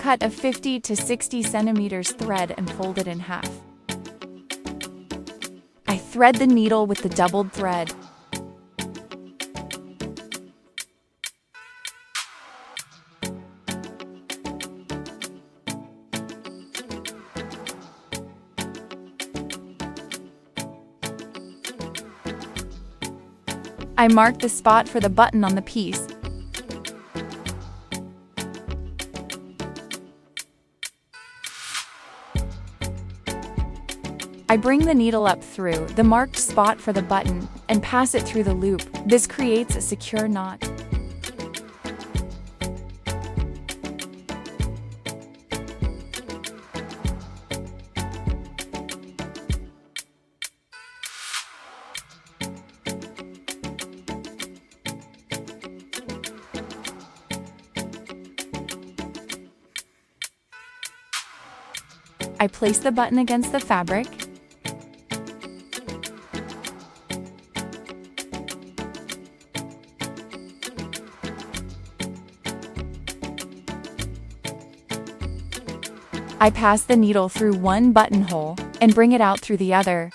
cut a 50 to 60 centimeters thread and fold it in half. I thread the needle with the doubled thread. I mark the spot for the button on the piece. I bring the needle up through the marked spot for the button and pass it through the loop. This creates a secure knot. I place the button against the fabric. I pass the needle through one buttonhole and bring it out through the other.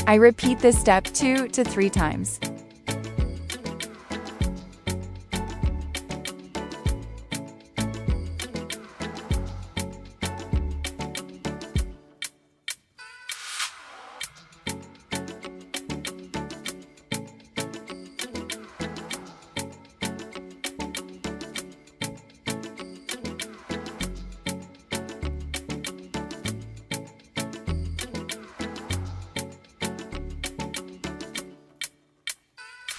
I repeat this step 2 to 3 times.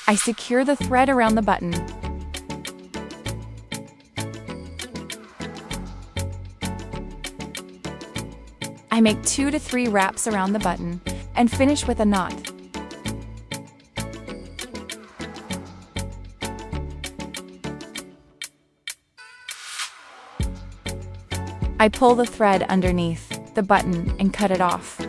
I secure the thread around the button. I make 2 to 3 wraps around the button and finish with a knot. I pull the thread underneath the button and cut it off.